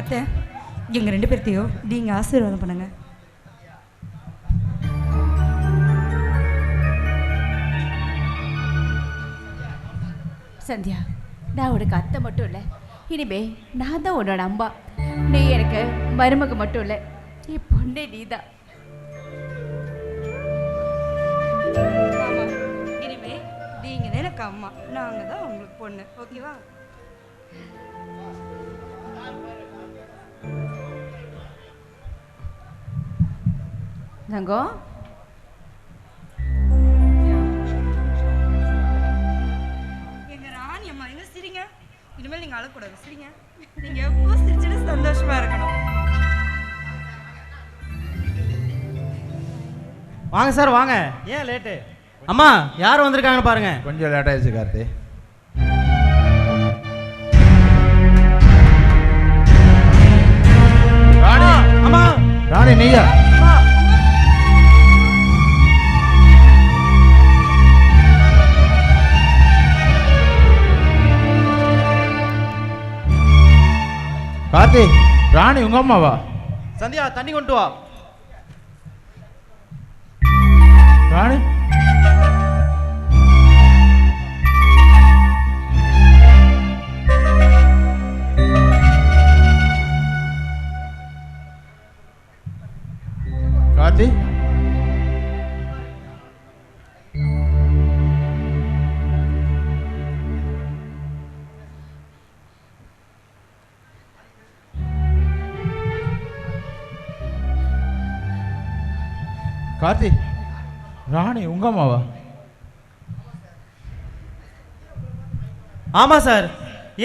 அத்தை, எங்க 2 பேர்த்தையும் நீங்க ஆசீர்வாதம் பண்ணுங்க. சந்தியா, நான் உனக்கு அத்தை மட்டும் இல்லை, இனிமே நான் தான் உன்னோட அம்மா. நீ எனக்கு மருமக மட்டும் இல்லை, என் பொண்ணே நீதான். இனிமே நீங்க எனக்கு அம்மா, நாங்க தான் உங்களுக்கு பொண்ணு. ஓகேவா? தங்கம், எங்க ராணி அம்மா எங்க சிரிங்க. இனிமேல் நீங்க அழக்கூடாது, சிரிங்க. நீங்க எப்போ சிரிச்சுட்டு சந்தோஷமா இருக்கணும். வாங்க சார் வாங்க. ஏன் லேட்டு? அம்மா யார் வந்திருக்காங்கன்னு பாருங்க. கொஞ்சம் லேட் ஆயிடுச்சு கார்த்தி. ராணி, அம்மா. ராணி நீயா? கார்த்தி, ராணி உங்க அம்மாவா? சந்தியா தண்ணி கொண்டு வா. ராணி கார்த்தி, கார்த்தி, ராணி உங்க அம்மாவா? ஆமா சார்.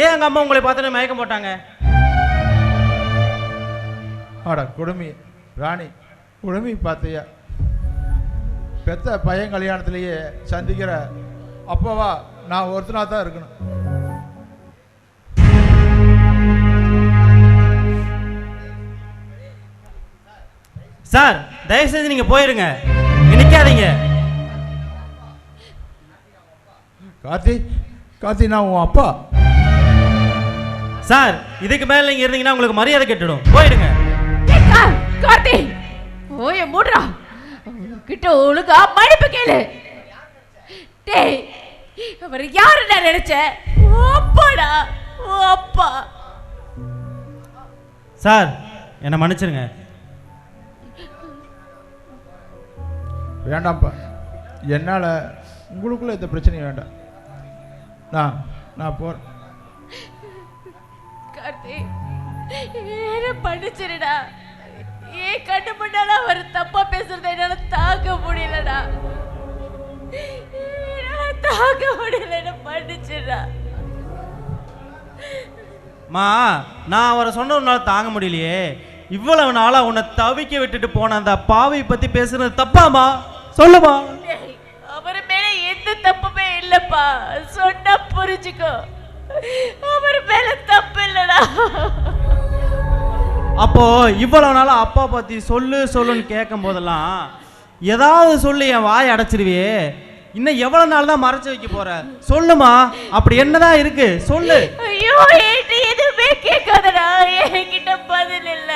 ஏன் எங்க அம்மா உங்களை பார்த்துட்டு மயக்கம் போட்டாங்க? ஆடா குடுமி, ராணி குடுமி பார்த்தியா? பெத்த பையன் கல்யாணத்திலேயே சந்திக்கிற அப்பவா நான் ஒருத்தனா தான் இருக்கணும். சார் தயவு செஞ்சு நீங்க போயிருங்க, நிக்காதீங்க. கார்த்தி, கார்த்தி நான் உன் அப்பா. சார் இதுக்கு மேல நீங்க இருந்தீங்கன்னா உங்களுக்கு மரியாதை கெட்டுடும். போயிடுங்க. கார்த்தி, ஓய மூடுறா. கிட்ட ஒழுங்கா மன்னிப்பு கேளு. டேய், அவர் யாரு நான் நினைச்சேன்? அப்பாடா, அப்பா. சார் என்னை மன்னிச்சிருங்க. வேண்டாம்ப்பா, என்னால் உங்களுக்குள்ள இந்த பிரச்சனை வேண்டாம். நான் போகிறேன். கார்த்தி, என்ன பண்ணிச்சிருடா. ஏன் கண்டு முன்னால அவர் தப்பா பேசுறத என்னால தாங்க முடியலடா. தாங்க முடியல, என்ன பண்ணிச்சிருடா. மா, நான் அவரை சொன்னதுனால தாங்க முடியலையே. இவ்வளவு நாளா உன்னை தவிக்க விட்டுட்டு போன அந்த பாவை பத்தி பேசுறது தப்பாமா? சொல்லுமா. அவர் மேல எந்த தப்புமே இல்லப்பா, சொன்னா புரிஞ்சுக்கோ. அவர் மேல தப்பு இல்லடா. அப்போ இவ்வளவு நாளா அப்பா பத்தி சொல்லுன்னு கேட்கும் போதெல்லாம் ஏதாவது சொல்லி என் வாய் அடைச்சிருவியே. இன்னும் எவ்வளவு நாள் தான் மறைச்சு வைக்க போற? சொல்லுமா, அப்படி என்னதான் இருக்கு சொல்லு. ஐயோ, எதுவுமே கேட்காதடா, என்கிட்ட பதில் இல்ல.